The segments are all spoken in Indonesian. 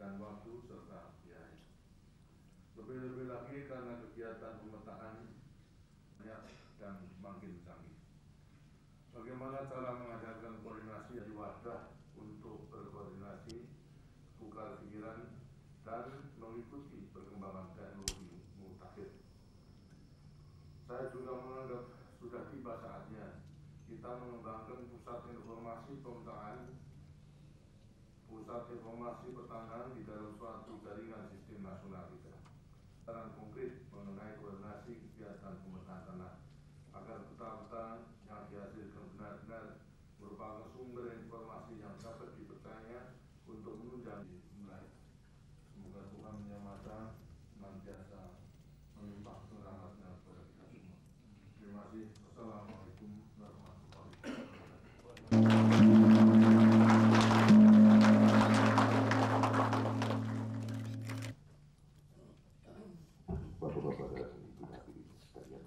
dan waktu serta biaya. Lebih-lebih lagi karena kegiatan pemetaan banyak dan makin canggih. Bagaimana cara mengajarkan koordinasi di wadah untuk berkoordinasi, tukar pikiran, dan mengikuti perkembangan teknologi mutakhir. Saya juga menganggap sudah tiba saatnya kita mengembangkan pusat informasi pemetaan, pusat informasi pertanahan di dalam suatu jaringan sistem nasional kita. Saran konkret mengenai koordinasi kegiatan pemetaan tanah agar peta-peta yang dihasilkan benar-benar merupakan sumber informasi yang dapat dipercaya untuk menunjang mulai. Semoga Tuhan Yang Maha Esa senantiasa melimpahkan rahmat-Nya kepada kita semua. Terima kasih. Wassalamualaikum warahmatullahi wabarakatuh. Bapak-bapak dan ibu hadirin sekalian,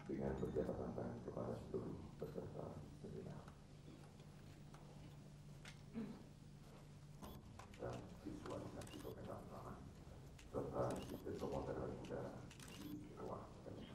dengan berjabatan tangan kepada seluruh peserta seminar dan visualisasi pemetaan tanah serta sistem pemotretan udara di ruang seminar.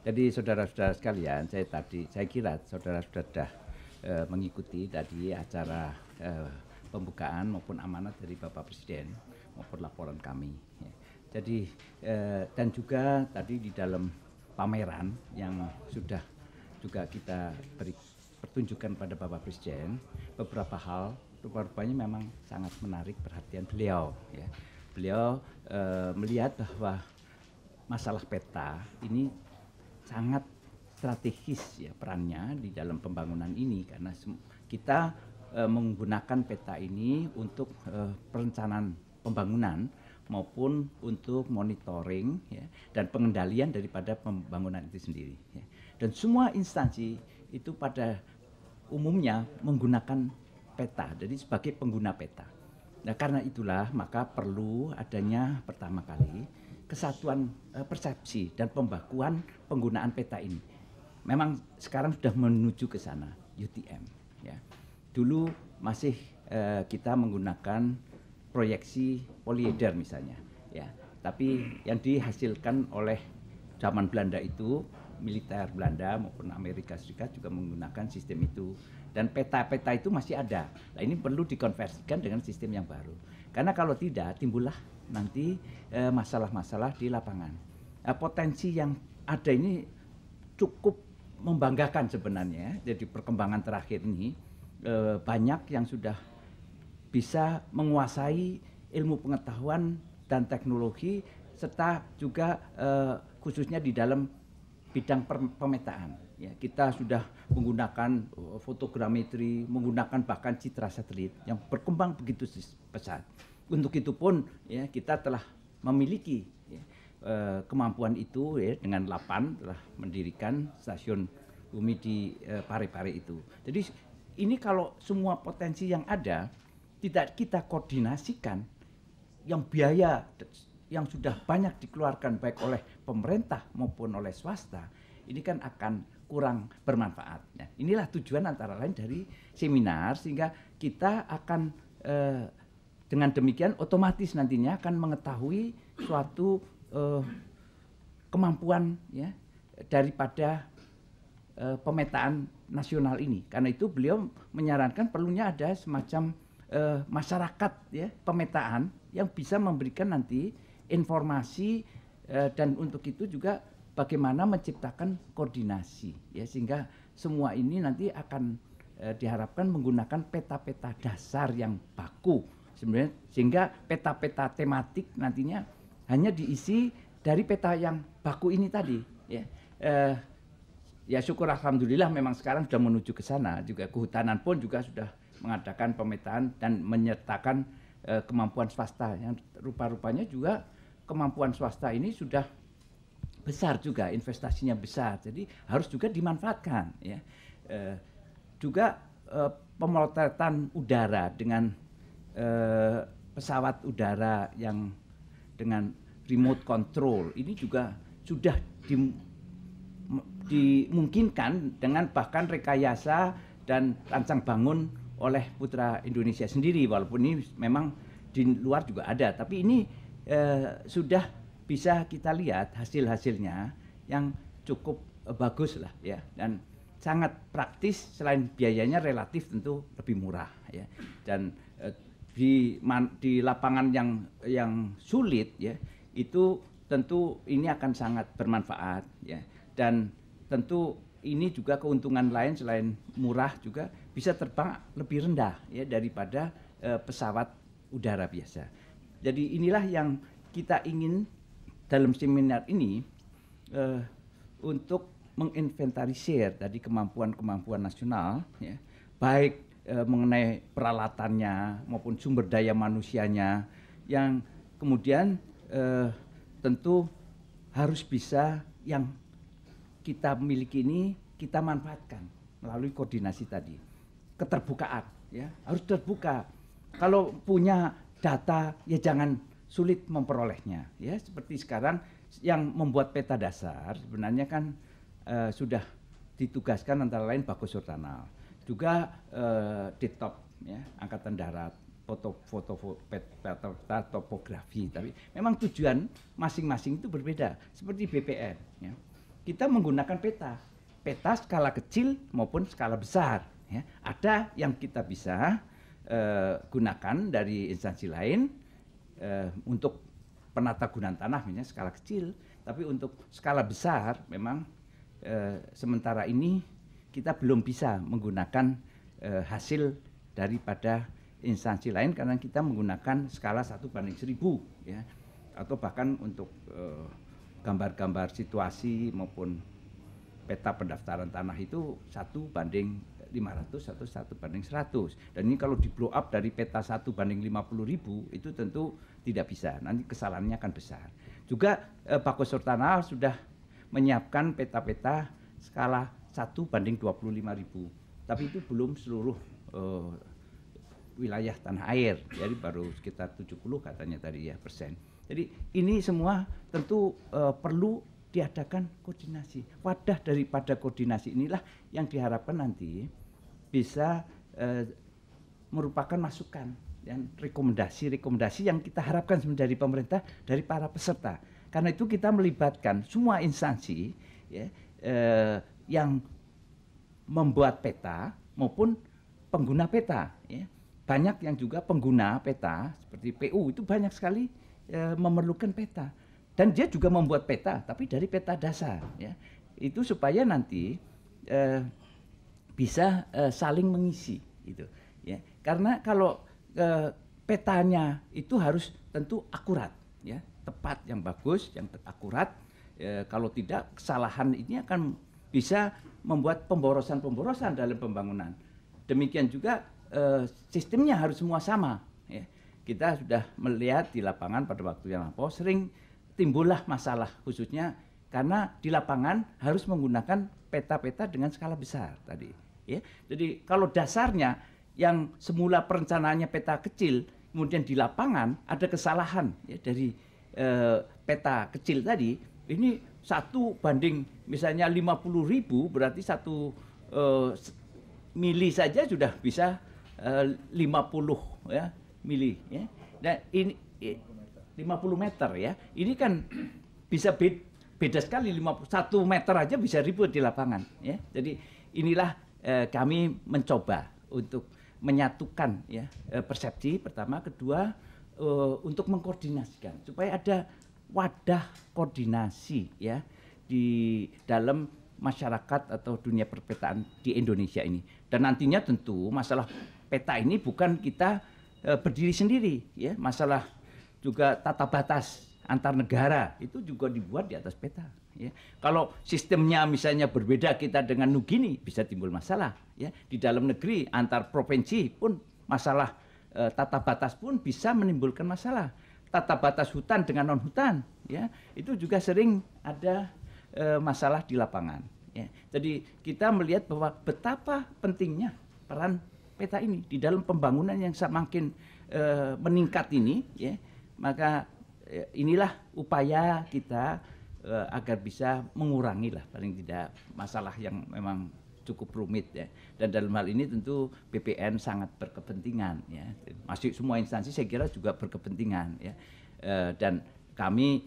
Jadi saudara-saudara sekalian, saya kira saudara sudah mengikuti tadi acara pembukaan maupun amanat dari Bapak Presiden maupun laporan kami. Jadi dan juga tadi di dalam pameran yang sudah juga kita beri pertunjukan pada Bapak Presiden, beberapa hal rupanya memang sangat menarik perhatian beliau. Ya. Beliau melihat bahwa masalah peta ini sangat strategis ya perannya di dalam pembangunan ini, karena kita menggunakan peta ini untuk perencanaan pembangunan maupun untuk monitoring ya, dan pengendalian daripada pembangunan itu sendiri. Ya. Dan semua instansi itu pada umumnya menggunakan peta, jadi sebagai pengguna peta. Nah karena itulah maka perlu adanya pertama kali kesatuan persepsi dan pembakuan penggunaan peta ini. Memang sekarang sudah menuju ke sana, UTM. Ya. Dulu masih kita menggunakan proyeksi polyeder misalnya. Ya. Tapi yang dihasilkan oleh zaman Belanda itu, militer Belanda maupun Amerika Serikat juga menggunakan sistem itu. Dan peta-peta itu masih ada. Nah ini perlu dikonversikan dengan sistem yang baru. Karena kalau tidak, timbullah nanti masalah-masalah di lapangan. Potensi yang ada ini cukup membanggakan sebenarnya. Jadi perkembangan terakhir ini banyak yang sudah bisa menguasai ilmu pengetahuan dan teknologi serta juga khususnya di dalam bidang pemetaan. Ya, kita sudah menggunakan fotogrametri, menggunakan bahkan citra satelit yang berkembang begitu pesat. Untuk itu pun ya, kita telah memiliki ya, kemampuan itu ya, dengan LAPAN telah mendirikan stasiun bumi di Parepare itu. Jadi ini kalau semua potensi yang ada tidak kita koordinasikan, yang biaya yang sudah banyak dikeluarkan baik oleh pemerintah maupun oleh swasta, ini kan akan kurang bermanfaat. Nah, inilah tujuan antara lain dari seminar, sehingga kita akan dengan demikian otomatis nantinya akan mengetahui suatu kemampuan ya daripada pemetaan nasional ini. Karena itu beliau menyarankan perlunya ada semacam masyarakat ya, pemetaan yang bisa memberikan nanti informasi dan untuk itu juga bagaimana menciptakan koordinasi ya, sehingga semua ini nanti akan diharapkan menggunakan peta-peta dasar yang baku sebenarnya, sehingga peta-peta tematik nantinya hanya diisi dari peta yang baku ini tadi ya. Ya syukur alhamdulillah memang sekarang sudah menuju ke sana, juga kehutanan pun juga sudah mengadakan pemetaan dan menyertakan kemampuan swasta yang rupa-rupanya juga kemampuan swasta ini sudah besar juga, investasinya besar, jadi harus juga dimanfaatkan ya. Juga pemotretan udara dengan pesawat udara yang dengan remote control ini juga sudah dimungkinkan dengan bahkan rekayasa dan rancang bangun oleh Putra Indonesia sendiri, walaupun ini memang di luar juga ada, tapi ini sudah bisa kita lihat hasil-hasilnya yang cukup bagus lah ya, dan sangat praktis, selain biayanya relatif tentu lebih murah ya, dan di lapangan yang sulit ya itu tentu ini akan sangat bermanfaat ya, dan tentu ini juga keuntungan lain selain murah juga bisa terbang lebih rendah ya daripada pesawat udara biasa. Jadi inilah yang kita ingin dalam seminar ini untuk menginventarisir tadi kemampuan-kemampuan nasional ya, baik mengenai peralatannya maupun sumber daya manusianya yang kemudian tentu harus bisa yang kita miliki ini kita manfaatkan melalui koordinasi tadi. Keterbukaan ya, harus terbuka. Kalau punya data ya jangan sulit memperolehnya ya, seperti sekarang yang membuat peta dasar sebenarnya kan sudah ditugaskan antara lain Bagus Surtanal, juga Ditop ya, Angkatan Darat, peta topografi, tapi memang tujuan masing-masing itu berbeda. Seperti BPN ya, kita menggunakan peta skala kecil maupun skala besar ya. Ada yang kita bisa gunakan dari instansi lain untuk penata gunaan tanah misalnya skala kecil, tapi untuk skala besar memang sementara ini kita belum bisa menggunakan hasil daripada instansi lain karena kita menggunakan skala 1:1000 ya, atau bahkan untuk gambar-gambar situasi maupun peta pendaftaran tanah itu 1:500 atau 1:100, dan ini kalau di blow up dari peta 1:50.000 itu tentu tidak bisa, nanti kesalahannya akan besar. Juga Bagus Surtanal sudah menyiapkan peta-peta skala 1:25.000, tapi itu belum seluruh wilayah tanah air, jadi baru sekitar 70 katanya tadi ya persen. Jadi ini semua tentu perlu diadakan koordinasi. Wadah daripada koordinasi inilah yang diharapkan nanti bisa merupakan masukan dan rekomendasi yang kita harapkan dari pemerintah, dari para peserta. Karena itu kita melibatkan semua instansi ya, yang membuat peta maupun pengguna peta ya. Banyak yang juga pengguna peta seperti PU itu banyak sekali memerlukan peta, dan dia juga membuat peta tapi dari peta dasar ya. Itu supaya nanti bisa saling mengisi gitu ya. Karena kalau petanya itu harus tentu akurat ya, tepat, yang bagus, yang akurat. Kalau tidak, kesalahan ini akan bisa membuat pemborosan dalam pembangunan. Demikian juga sistemnya harus semua sama ya. Kita sudah melihat di lapangan pada waktu yang lampau sering timbullah masalah, khususnya karena di lapangan harus menggunakan peta-peta dengan skala besar tadi ya. Jadi kalau dasarnya yang semula perencanaannya peta kecil, kemudian di lapangan ada kesalahan ya dari peta kecil tadi, ini 1:50.000 misalnya 50.000, berarti 1 mili saja sudah bisa 50 ya mili ya. Dan ini 50 meter ya. Ini kan bisa beda sekali, 1 meter aja bisa ribut di lapangan ya. Jadi inilah kami mencoba untuk menyatukan ya persepsi pertama, kedua untuk mengkoordinasikan supaya ada wadah koordinasi ya di dalam masyarakat atau dunia perpetaan di Indonesia ini. Dan nantinya tentu masalah peta ini bukan kita berdiri sendiri ya, masalah juga tata batas antar negara itu juga dibuat di atas peta ya. Kalau sistemnya misalnya berbeda kita dengan Nugini bisa timbul masalah ya. Di dalam negeri antar provinsi pun masalah tata batas pun bisa menimbulkan masalah. Tata batas hutan dengan non hutan ya, itu juga sering ada masalah di lapangan ya. Jadi kita melihat bahwa betapa pentingnya peran peta ini di dalam pembangunan yang semakin meningkat ini ya. Maka inilah upaya kita agar bisa mengurangi lah paling tidak masalah yang memang cukup rumit ya. Dan dalam hal ini tentu BPN sangat berkepentingan ya. Masih semua instansi saya kira juga berkepentingan ya. Dan kami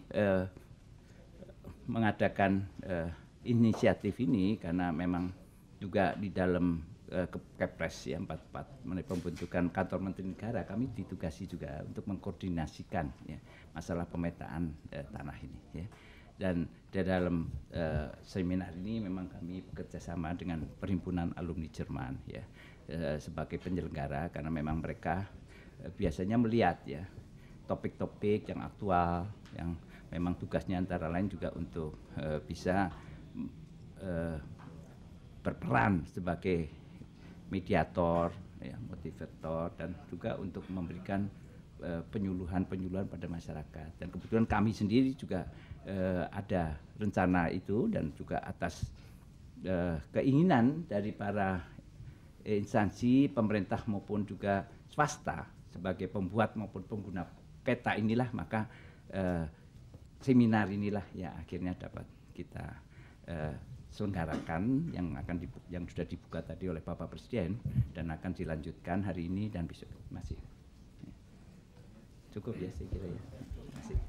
mengadakan inisiatif ini karena memang juga di dalam Kepres ya 44 mengenai pembentukan kantor Menteri Negara, kami ditugasi juga untuk mengkoordinasikan ya masalah pemetaan tanah ini ya. Dan di dalam seminar ini memang kami bekerja sama dengan Perhimpunan Alumni Jerman ya sebagai penyelenggara, karena memang mereka biasanya melihat ya topik-topik yang aktual yang memang tugasnya antara lain juga untuk bisa berperan sebagai mediator, ya, motivator, dan juga untuk memberikan penyuluhan-penyuluhan pada masyarakat. Dan kebetulan kami sendiri juga ada rencana itu dan juga atas keinginan dari para instansi pemerintah maupun juga swasta sebagai pembuat maupun pengguna peta inilah, maka seminar inilah yang akhirnya dapat kita selenggarakan yang sudah dibuka tadi oleh Bapak Presiden dan akan dilanjutkan hari ini dan besok masih. Cukup ya saya kira ya.